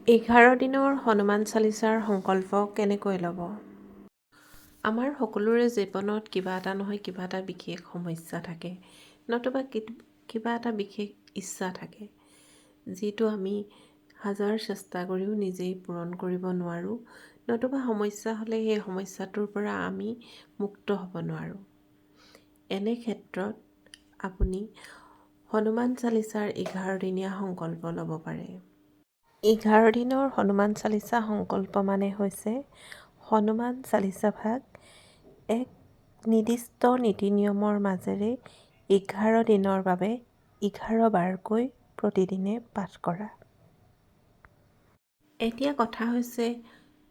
11 দিনৰ হনুমান চালিচাৰ সংকল্প কেনেকৈ ল'ব? আমাৰ সকলোৰে জীৱনত কিবা এটা নহয় কিবা এটা বিশেষ সমস্যা থাকে, নতুবা কিবা এটা বিশেষ ইচ্ছা থাকে, যিটো আমি হাজাৰ চেষ্টা কৰিও নিজেই পূৰণ কৰিব নোৱাৰোঁ, নতুবা সমস্যা হ'লে সেই সমস্যাটোৰ পৰা আমি মুক্ত হ'ব নোৱাৰোঁ। এনে ক্ষেত্ৰত আপুনি হনুমান চালিচাৰ 11 দিনীয়া সংকল্প ল'ব পাৰে। 11 দিনৰ হনুমান চালিচা সংকল্প মানে হৈছে হনুমান চালিচা ভাগ এক নিৰ্দিষ্ট নীতি নিয়মৰ মাজেৰে 11 দিনৰ বাবে 11 বাৰকৈ প্ৰতিদিনে পাঠ কৰা। এতিয়া কথা হৈছে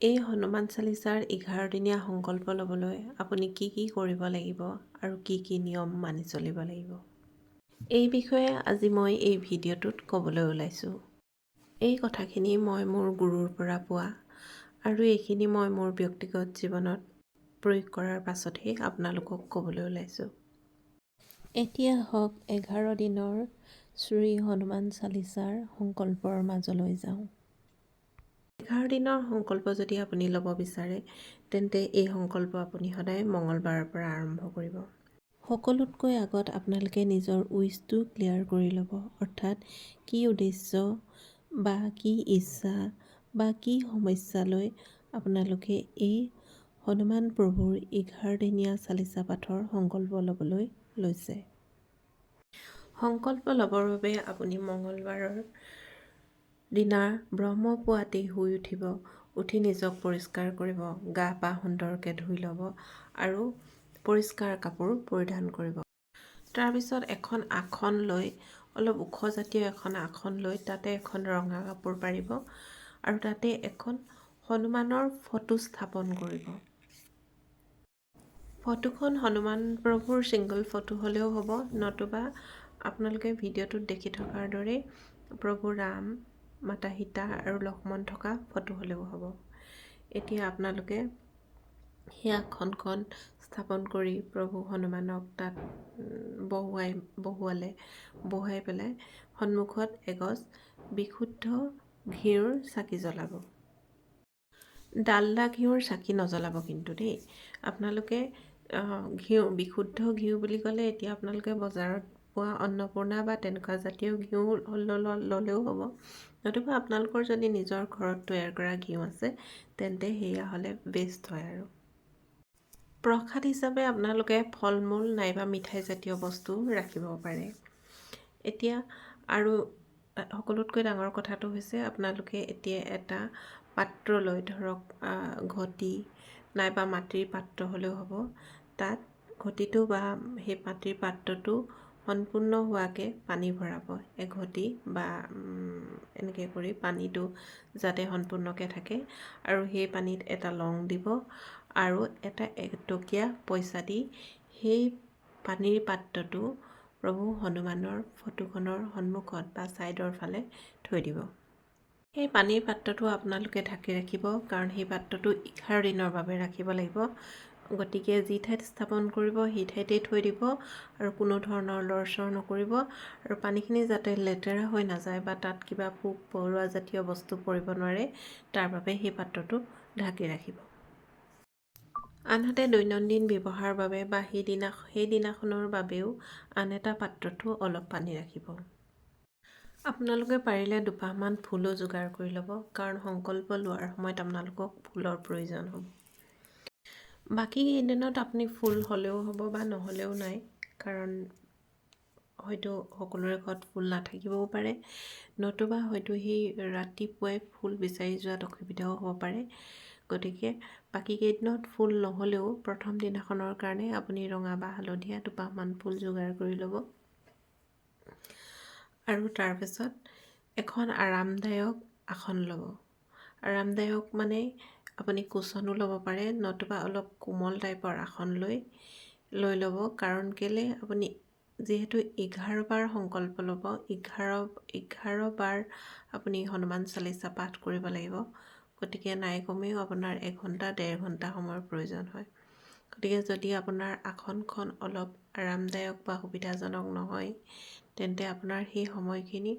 এই হনুমান চালিচাৰ 11 দিনীয়া সংকল্প ল'বলৈ আপুনি কি কি কৰিব লাগিব আৰু কি কি নিয়ম মানি চলিব লাগিব। এই বিষয়ে আজি মই এই ভিডিঅ'টোত ক'বলৈ ওলাইছোঁ। এই কথাখিনি মই মোৰ গুৰুৰ পৰা পোৱা আৰু এইখিনি মই মোৰ ব্যক্তিগত জীৱনত প্ৰয়োগ কৰাৰ পাছতহে আপোনালোকক ক'বলৈ ওলাইছোঁ। এতিয়া হওক 11 দিনৰ শ্ৰী হনুমান চালিচাৰ সংকল্পৰ মাজলৈ যাওঁ। 11 দিনৰ সংকল্প যদি আপুনি ল'ব বিচাৰে তেন্তে এই সংকল্প আপুনি সদায় মঙলবাৰৰ পৰা আৰম্ভ কৰিব। সকলোতকৈ আগত আপোনালোকে নিজৰ উইচটো ক্লিয়াৰ কৰি ল'ব, অৰ্থাৎ কি উদ্দেশ্য বা কি ইচ্ছা বা কি সমস্যালৈ আপোনালোকে এই হনুমান প্ৰভুৰ 11 দিনীয়া চালিচা পাঠৰ সংকল্প ল'বলৈ লৈছে। সংকল্প ল'বৰ বাবে আপুনি মঙলবাৰৰ দিনা ব্ৰহ্মপুৱাতেই শুই উঠিব, উঠি নিজক পৰিষ্কাৰ কৰিব, গা পা সুন্দৰকৈ ধুই ল'ব আৰু পৰিষ্কাৰ কাপোৰ পৰিধান কৰিব। তাৰপিছত এখন আসন লৈ, অলপ ওখ জাতীয় এখন আসন লৈ তাতে এখন ৰঙা কাপোৰ পাৰিব আৰু তাতে এখন হনুমানৰ ফটো স্থাপন কৰিব। ফটোখন হনুমান প্ৰভুৰ ছিংগল ফটো হ'লেও হ'ব, নতুবা আপোনালোকে ভিডিঅ'টোত দেখি থকাৰ দৰে প্ৰভু ৰাম, মাতা সীতা আৰু লক্ষ্মণ থকা ফটো হ'লেও হ'ব। এতিয়া আপোনালোকে সেই আসনখন স্থাপন কৰি প্ৰভু হনুমানক তাত বহুৱাই পেলাই সন্মুখত এগছ বিশুদ্ধ ঘিউৰ চাকি জ্বলাব। ডালডা ঘিউৰ চাকি নজ্বলাব কিন্তু দেই। আপোনালোকে বিশুদ্ধ ঘিউ বুলি ক'লে এতিয়া আপোনালোকে বজাৰত পোৱা অন্নপূৰ্ণা বা তেনেকুৱা জাতীয় ঘিউ ল'লেও হ'ব, নতুবা আপোনালোকৰ যদি নিজৰ ঘৰত তৈয়াৰ কৰা ঘিউ আছে তেন্তে সেয়া হ'লে বেষ্ট হয়। আৰু প্ৰসাদ হিচাপে আপোনালোকে ফল মূল নাইবা মিঠাই জাতীয় বস্তু ৰাখিব পাৰে। এতিয়া আৰু সকলোতকৈ ডাঙৰ কথাটো হৈছে আপোনালোকে এতিয়া এটা পাত্ৰ লৈ, ধৰক ঘটি নাইবা মাটিৰ পাত্ৰ হ'লেও হ'ব, তাত ঘটিটো বা সেই মাটিৰ পাত্ৰটো সম্পূৰ্ণ হোৱাকৈ পানী ভৰাব। এঘটি বা এনেকৈ কৰি পানীটো যাতে সম্পূৰ্ণকৈ থাকে আৰু সেই পানীত এটা লং দিব আৰু এটা 1 টকীয়া পইচা দি সেই পানীৰ পাত্ৰটো প্ৰভু হনুমানৰ ফটোখনৰ সন্মুখত বা ছাইডৰ ফালে থৈ দিব। সেই পানীৰ পাত্ৰটো আপোনালোকে ঢাকি ৰাখিব, কাৰণ সেই পাত্ৰটো 11 দিনৰ বাবে ৰাখিব লাগিব। গতিকে যি ঠাইত স্থাপন কৰিব সেই ঠাইতেই থৈ দিব আৰু কোনো ধৰণৰ লৰচৰ নকৰিব আৰু পানীখিনি যাতে লেতেৰা হৈ নাযায় বা তাত কিবা পোক পৰুৱা জাতীয় বস্তু পৰিব নোৱাৰে, তাৰ বাবে সেই পাত্ৰটো ঢাকি ৰাখিব। আনহাতে দৈনন্দিন ব্যৱহাৰৰ বাবে বা সেইদিনাখনৰ বাবেও আন এটা পাত্ৰতো অলপ পানী ৰাখিব। আপোনালোকে পাৰিলে দুপাহমান ফুলো যোগাৰ কৰি ল'ব, কাৰণ সংকল্প লোৱাৰ সময়ত আপোনালোকক ফুলৰ প্ৰয়োজন হ'ব। বাকী কেইদিনত আপুনি ফুল হ'লেও হ'ব বা নহ'লেও নাই, কাৰণ হয়তো সকলোৰে ঘৰত ফুল নাথাকিবও পাৰে, নতুবা হয়তো সেই ৰাতিপুৱাই ফুল বিচাৰি যোৱাত অসুবিধাও হ'ব পাৰে। গতিকে বাকী কেইদিনত ফুল নহ'লেও প্ৰথম দিনাখনৰ কাৰণে আপুনি ৰঙা বা হালধীয়া দুপাহমান ফুল যোগাৰ কৰি ল'ব। আৰু তাৰপিছত এখন আৰামদায়ক আসন ল'ব। আৰামদায়ক মানে আপুনি কুশ্বনো ল'ব পাৰে, নতুবা অলপ কোমল টাইপৰ আসন লৈ ল'ব। কাৰণ কেলে আপুনি যিহেতু 11 বাৰ সংকল্প ল'ব, 11 বাৰ আপুনি হনুমান চালিচা পাঠ কৰিব লাগিব, গতিকে নাই কমেও আপোনাৰ 1 ঘণ্টা 1.5 ঘণ্টা সময়ৰ প্ৰয়োজন হয়। গতিকে যদি আপোনাৰ আসনখন অলপ আৰামদায়ক বা সুবিধাজনক নহয়, তেন্তে আপোনাৰ সেই সময়খিনি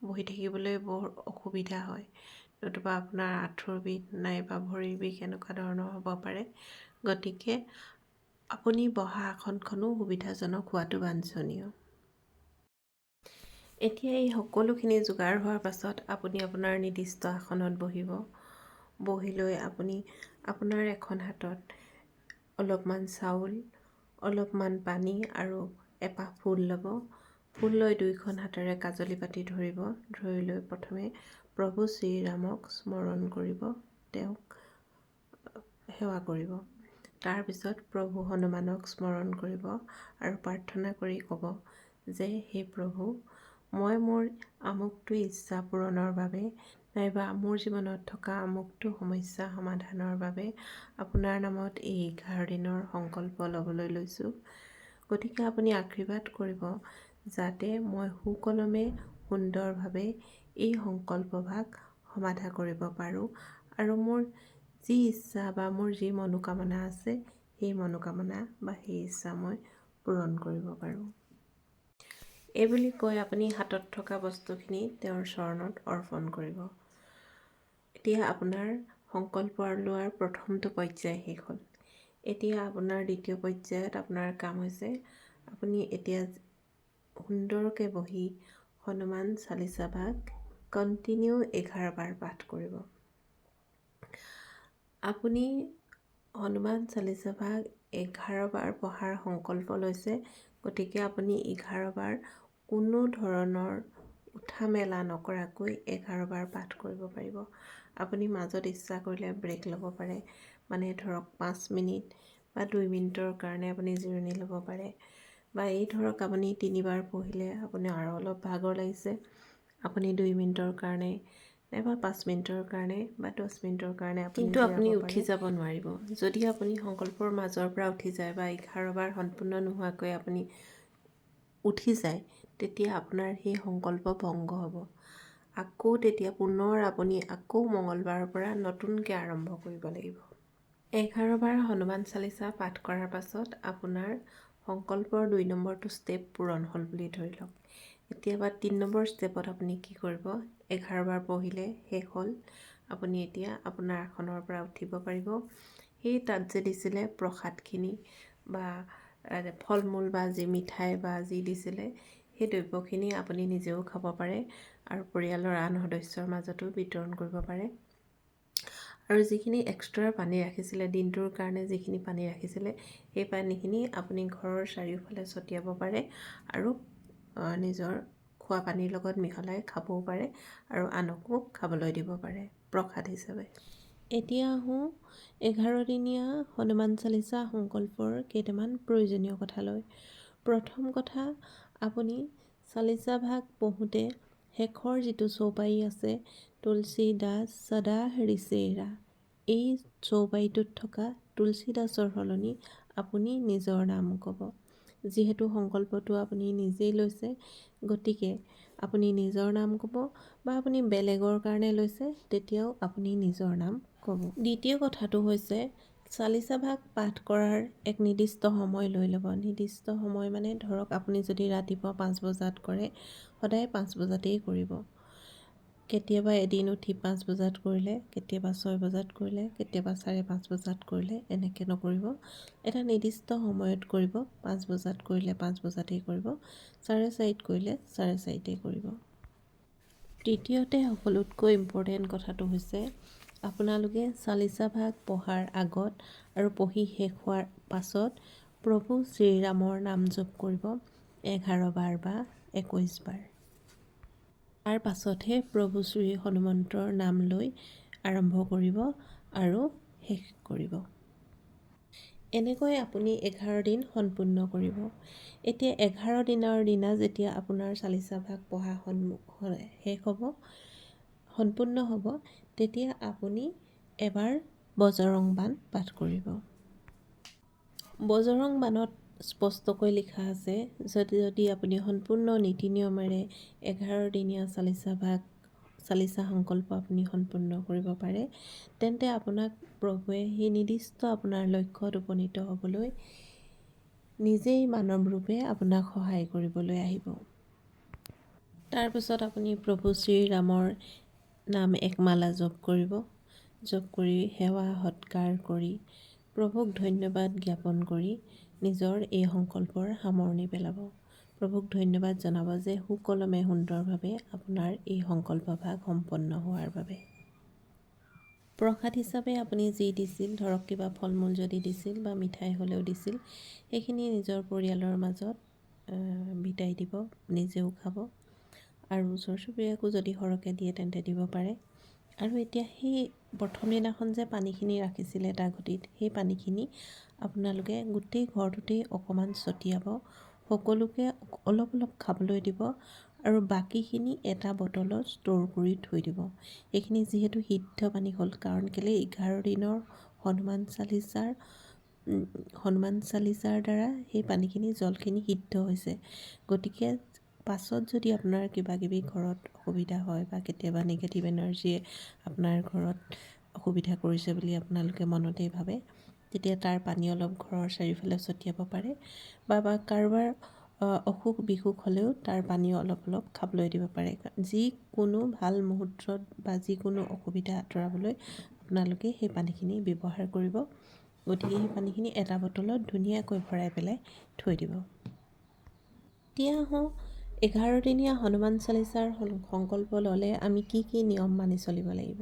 বহি থাকিবলৈ বৰ অসুবিধা হয়। নতুবা আপোনাৰ আঁঠুৰ বিষ নাইবা ভৰিৰ বিষ এনেকুৱা ধৰণৰ হ'ব পাৰে। গতিকে আপুনি বহা আসনখনো সুবিধাজনক হোৱাটো বাঞ্ছনীয়। এতিয়া এই সকলোখিনি যোগাৰ হোৱাৰ পাছত আপুনি আপোনাৰ নিৰ্দিষ্ট আসনত বহিব। বহি লৈ আপুনি আপোনাৰ এখন হাতত অলপমান চাউল, অলপমান পানী আৰু এপাহ ফুল ল'ব। ফুল লৈ দুইখন হাতেৰে কাজলি পাতি ধৰিব। ধৰি লৈ প্ৰথমে প্ৰভু শ্ৰীৰামক স্মৰণ কৰিব, তেওঁক সেৱা কৰিব। তাৰপিছত প্ৰভু হনুমানক স্মৰণ কৰিব আৰু প্ৰাৰ্থনা কৰি ক'ব যে হে প্ৰভু, মই মোৰ আমুকটো ইচ্ছা পূৰণৰ বাবে নাইবা মোৰ জীৱনত থকা আমুকটো সমস্যা সমাধানৰ বাবে আপোনাৰ নামত এই 11 দিনৰ সংকল্প ল'বলৈ লৈছোঁ। গতিকে আপুনি আশীৰ্বাদ কৰিব যাতে মই সুকলমে সুন্দৰভাৱে এই সংকল্পভাগ সমাধা কৰিব পাৰোঁ আৰু মোৰ যি ইচ্ছা বা মোৰ যি মনোকামনা আছে সেই মনোকামনা বা সেই ইচ্ছা মই পূৰণ কৰিব পাৰোঁ। এইবুলি কৈ আপুনি হাতত থকা বস্তুখিনি তেওঁৰ চৰণত অৰ্পণ কৰিব। এতিয়া আপোনাৰ সংকল্প লোৱাৰ প্ৰথমটো পৰ্যায় শেষ হ'ল। এতিয়া আপোনাৰ দ্বিতীয় পৰ্যায়ত আপোনাৰ কাম হৈছে আপুনি এতিয়া সুন্দৰকৈ বহি হনুমান চালিচা ভাগ কণ্টিনিউ 11 বাৰ পাঠ কৰিব। আপুনি হনুমান চালিচা ভাগ 11 বাৰ পঢ়াৰ সংকল্প লৈছে, গতিকে আপুনি 11 বাৰ কোনো ধৰণৰ উঠা মেলা নকৰাকৈ 11 বাৰ পাঠ কৰিব পাৰিব। আপুনি মাজত ইচ্ছা কৰিলে ব্ৰেক ল'ব পাৰে, মানে ধৰক 5 মিনিট বা 2 মিনিটৰ কাৰণে আপুনি জিৰণি ল'ব পাৰে। বা এই ধৰক আপুনি 3 বাৰ পঢ়িলে আপোনাৰ আৰু অলপ ভাগৰ লাগিছে, আপুনি 2 মিনিটৰ কাৰণে নাইবা 5 মিনিটৰ কাৰণে বা 10 মিনিটৰ কাৰণে কিন্তু আপুনি উঠি যাব নোৱাৰিব। যদি আপুনি সংকল্পৰ মাজৰ পৰা উঠি যায় বা 11 বাৰ সম্পূৰ্ণ নোহোৱাকৈ আপুনি উঠি যায়, তেতিয়া আপোনাৰ সেই সংকল্প ভংগ হ'ব। আকৌ তেতিয়া পুনৰ আপুনি আকৌ মঙলবাৰৰ পৰা নতুনকৈ আৰম্ভ কৰিব লাগিব। 11 বাৰ হনুমান চালিচা পাঠ কৰাৰ পাছত আপোনাৰ সংকল্পৰ 2 নম্বৰটো ষ্টেপ পূৰণ হ'ল বুলি ধৰি লওক। এতিয়া 3 নম্বৰ ষ্টেপত আপুনি কি কৰিব, 11 বাৰ পঢ়িলে শেষ হ'ল। আপুনি এতিয়া আপোনাৰ আসনৰ পৰা উঠিব পাৰিব। সেই তাত যে দিছিলে প্ৰসাদখিনি বা ফল মূল বা যি মিঠাই বা যি দিছিলে সেই দ্ৰব্যখিনি আপুনি নিজেও খাব পাৰে আৰু পৰিয়ালৰ আন সদস্যৰ মাজতো বিতৰণ কৰিব পাৰে। আৰু যিখিনি এক্সট্ৰা পানী ৰাখিছিলে, দিনটোৰ কাৰণে যিখিনি পানী ৰাখিছিলে, সেই পানীখিনি আপুনি ঘৰৰ চাৰিওফালে ছটিয়াব পাৰে আৰু নিজৰ খোৱা পানীৰ লগত মিহলাই খাবও পাৰে আৰু আনকো খাবলৈ দিব পাৰে প্ৰসাদ হিচাপে। এতিয়া আহোঁ 11 দিনীয়া হনুমান চালিচা সংকল্পৰ কেইটামান প্ৰয়োজনীয় কথালৈ। প্ৰথম কথা, আপুনি চালিচা ভাগ পঢ়োঁতে শেষৰ যিটো চৌপাৰী আছে তুলসী দাস সদা হৰিচেৰা, এই চৌপাৰীটোত থকা তুলসী দাসৰ সলনি আপুনি নিজৰ নাম ক'ব। যিহেতু সংকল্পটো আপুনি নিজেই লৈছে, গতিকে আপুনি নিজৰ নাম ক'ব বা আপুনি বেলেগৰ কাৰণে লৈছে তেতিয়াও আপুনি নিজৰ নাম ক'ব। দ্বিতীয় কথাটো হৈছে চালিচা ভাগ পাঠ কৰাৰ এক নিৰ্দিষ্ট সময় লৈ ল'ব। নিৰ্দিষ্ট সময় মানে ধৰক আপুনি যদি ৰাতিপুৱা 5 বজাত কৰে, সদায় 5 বজাতেই কৰিব। কেতিয়াবা এদিন উঠি 5 বজাত কৰিলে, কেতিয়াবা 6 বজাত কৰিলে, কেতিয়াবা 5:30 বজাত কৰিলে, এনেকৈ নকৰিব। এটা নিৰ্দিষ্ট সময়ত কৰিব। 5 বজাত কৰিলে 5 বজাতেই কৰিব, 4:30 কৰিলে 4:30তেই কৰিব। তৃতীয়তে সকলোতকৈ ইম্পৰ্টেণ্ট কথাটো হৈছে আপোনালোকে চালিচা ভাগ পঢ়াৰ আগত আৰু পঢ়ি শেষ হোৱাৰ পাছত প্ৰভু শ্ৰীৰামৰ নাম জপ কৰিব 11 বাৰ বা 21 বাৰ। তাৰ পাছতহে প্ৰভু শ্ৰী হনুমন্তৰ নাম লৈ আৰম্ভ কৰিব আৰু শেষ কৰিব। এনেকৈ আপুনি 11 দিন সম্পূৰ্ণ কৰিব। এতিয়া 11 দিনৰ দিনা যেতিয়া আপোনাৰ চালিচা ভাগ পঢ়া শেষ হ'ব, সম্পূৰ্ণ হ'ব, তেতিয়া আপুনি এবাৰ বজৰং বাণ পাঠ কৰিব। বজৰং বাণত স্পষ্টকৈ লিখা আছে যদি আপুনি সম্পূৰ্ণ নীতি নিয়মেৰে 11 দিনীয়া চালিচা সংকল্প আপুনি সম্পূৰ্ণ কৰিব পাৰে, তেন্তে আপোনাক প্ৰভুৱে সেই নিৰ্দিষ্ট আপোনাৰ লক্ষ্যত উপনীত হ'বলৈ নিজেই মানৱ ৰূপে আপোনাক সহায় কৰিবলৈ আহিব। তাৰপিছত আপুনি প্ৰভু শ্ৰীৰামৰ নাম একমালা জপ কৰিব। জপ কৰি সেৱা সৎকাৰ কৰি প্ৰভুক ধন্যবাদ জ্ঞাপন কৰি নিজৰ এই সংকল্পৰ সামৰণি পেলাব। প্ৰভুক ধন্যবাদ জনাব যে সুকলমে সুন্দৰভাৱে আপোনাৰ এই সংকল্পভাগ সম্পন্ন হোৱাৰ বাবে। প্ৰসাদ হিচাপে আপুনি যি দিছিল, ধৰক কিবা ফল মূল যদি দিছিল বা মিঠাই হ'লেও দিছিল, সেইখিনি নিজৰ পৰিয়ালৰ মাজত বিতাই দিব, নিজেও খাব আৰু ওচৰ চুবুৰীয়াকো যদি সৰহকৈ দিয়ে তেন্তে দিব পাৰে। আৰু এতিয়া সেই প্ৰথম দিনাখন যে পানীখিনি ৰাখিছিলে এটা ঘটিত, সেই পানীখিনি আপোনালোকে গোটেই ঘৰটোতেই অকণমান ছটিয়াব, সকলোকে অলপ অলপ খাবলৈ দিব আৰু বাকীখিনি এটা বটলত ষ্ট'ৰ কৰি থৈ দিব। এইখিনি যিহেতু সিদ্ধ পানী হ'ল, কাৰণ কেলৈ 11 দিনৰ হনুমান চালিচাৰ দ্বাৰা সেই পানীখিনি জলখিনি সিদ্ধ হৈছে। গতিকে পাছত যদি আপোনাৰ কিবা কিবি ঘৰত অসুবিধা হয় বা কেতিয়াবা নিগেটিভ এনাৰ্জিয়ে আপোনাৰ ঘৰত অসুবিধা কৰিছে বুলি আপোনালোকে মনতেই ভাবে, তেতিয়া তাৰ পানী অলপ ঘৰৰ চাৰিওফালে ছটিয়াব পাৰে বা কাৰোবাৰ অসুখ বিসুখ হ'লেও তাৰ পানী অলপ অলপ খাবলৈ দিব পাৰে। যিকোনো ভাল মুহূৰ্তত বা যিকোনো অসুবিধা আঁতৰাবলৈ আপোনালোকে সেই পানীখিনি ব্যৱহাৰ কৰিব। গতিকে সেই পানীখিনি এটা বটলত ধুনীয়াকৈ ভৰাই পেলাই থৈ দিব। এতিয়া আহোঁ 11 দিনীয়া হনুমান চালিচাৰ সংকল্প ল'লে আমি কি কি নিয়ম মানি চলিব লাগিব।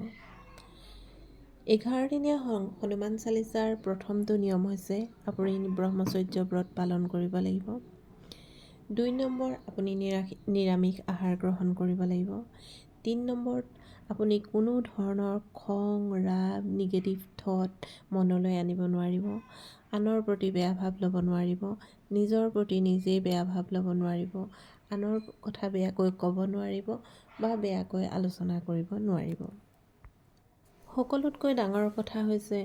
11 দিনীয়া হনুমান চালিচাৰ প্ৰথমটো নিয়ম হৈছে আপুনি ব্ৰহ্মচৰ্য ব্ৰত পালন কৰিব লাগিব। 2 নম্বৰ, আপুনি নিৰামিষ আহাৰ গ্ৰহণ কৰিব লাগিব। 3 নম্বৰত, আপুনি কোনো ধৰণৰ খং ৰাগ নিগেটিভ থট মনলৈ আনিব নোৱাৰিব। আনৰ প্ৰতি বেয়া ভাৱ ল'ব নোৱাৰিব। নিজৰ প্ৰতি নিজেই বেয়া ভাৱ ল'ব নোৱাৰিব। আনৰ কথা বেয়াকৈ ক'ব নোৱাৰিব বা বেয়াকৈ আলোচনা কৰিব নোৱাৰিব। সকলোতকৈ ডাঙৰ কথা হৈছে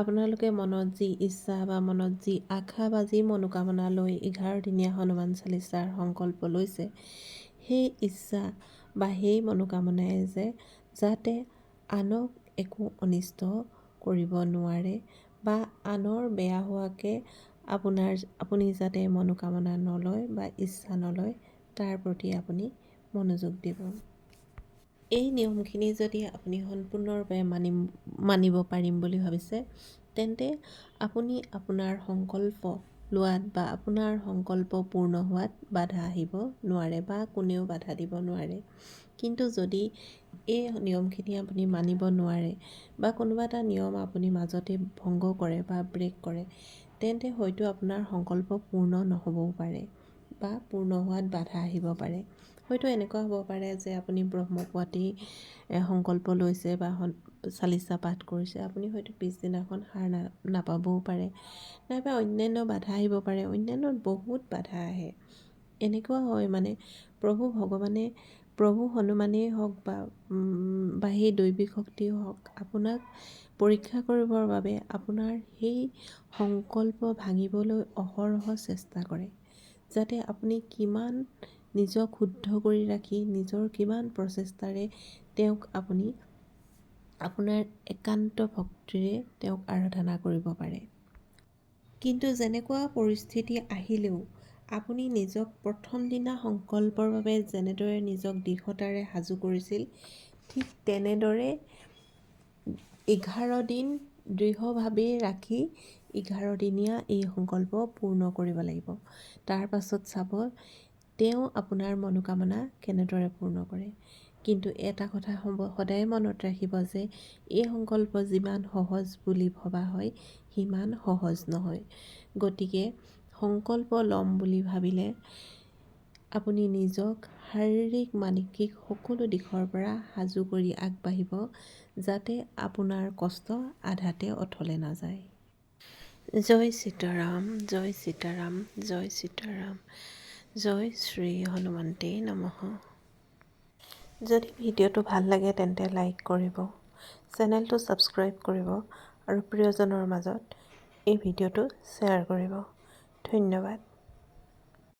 আপোনালোকে মনত যি ইচ্ছা বা মনত যি আশা বা যি মনোকামনা লৈ 11 দিনীয়া হনুমান চালিচাৰ সংকল্প লৈছে, সেই ইচ্ছা বা সেই মনোকামনাই যাতে আনক একো অনিষ্ট কৰিব নোৱাৰে বা আনৰ বেয়া হোৱাকৈ আপুনি যাতে মনোকামনা নলয় বা ইচ্ছা নলয়, তাৰ প্ৰতি আপুনি মনোযোগ দিব। এই নিয়মখিনি যদি আপুনি সম্পূৰ্ণৰূপে মানিব পাৰিম বুলি ভাবিছে, তেন্তে আপুনি আপোনাৰ সংকল্প লোৱাত বা আপোনাৰ সংকল্প পূৰ্ণ হোৱাত বাধা আহিব নোৱাৰে বা কোনেও বাধা দিব নোৱাৰে। কিন্তু যদি এই নিয়মখিনি আপুনি মানিব নোৱাৰে বা কোনোবা এটা নিয়ম আপুনি মাজতে ভংগ কৰে বা ব্ৰেক কৰে, তেন্তে হয়তো আপোনাৰ সংকল্প পূৰ্ণ নহ'বও পাৰে বা পূৰ্ণ হোৱাত বাধা আহিব পাৰে। হয়তো এনেকুৱা হ'ব পাৰে যে আপুনি ব্ৰহ্মপুৱাতেই সংকল্প লৈছে বা চালিচা পাঠ কৰিছে, আপুনি হয়তো পিছদিনাখন সাৰ নাপাবও পাৰে, নাইবা অন্যান্য বাধা আহিব পাৰে। অন্যান্য বহুত বাধা আহে। এনেকুৱা হয় মানে প্ৰভু হনুমানেই হওক বা সেই দৈবিক শক্তিও হওক, আপোনাক পৰীক্ষা কৰিবৰ বাবে আপোনাৰ সেই সংকল্প ভাঙিবলৈ অহৰহ চেষ্টা কৰে, যাতে আপুনি কিমান নিজক শুদ্ধ কৰি ৰাখি নিজৰ কিমান প্ৰচেষ্টাৰে তেওঁক আপুনি আপোনাৰ একান্ত ভক্তিৰে তেওঁক আৰাধনা কৰিব পাৰে। কিন্তু যেনেকুৱা পৰিস্থিতি আহিলেও আপুনি নিজক প্ৰথম দিনা সংকল্পৰ বাবে যেনেদৰে নিজক দৃঢ়তাৰে সাজু কৰিছিল, ঠিক তেনেদৰে 11 দিন দৃঢ়ভাৱেই ৰাখি 11 দিনীয়া এই সংকল্প পূৰ্ণ কৰিব লাগিব। তাৰ পাছত চাব তেওঁ আপোনাৰ মনোকামনা কেনেদৰে পূৰ্ণ কৰে। কিন্তু এটা কথা সদায় মনত ৰাখিব যে এই সংকল্প যিমান সহজ বুলি ভবা হয়, সিমান সহজ নহয়। গতিকে সংকল্প ল'ম বুলি ভাবিলে আপুনি নিজক শাৰীৰিক মানসিক সকলো দিশৰ পৰা সাজু কৰি আগবাঢ়িব, যাতে আপোনাৰ কষ্ট আধাতে অথলে নাযায়। জয় সীতাৰাম, জয় সীতাৰাম, জয় সীতাৰাম, জয় শ্ৰী হনুমন্তে নমঃ। যদি ভিডিঅ'টো ভাল লাগে তেন্তে লাইক কৰিব, চেনেলটো ছাবস্ক্ৰাইব কৰিব আৰু প্ৰিয়জনৰ মাজত এই ভিডিঅ'টো শ্বেয়াৰ কৰিব। ধন্যবাদ।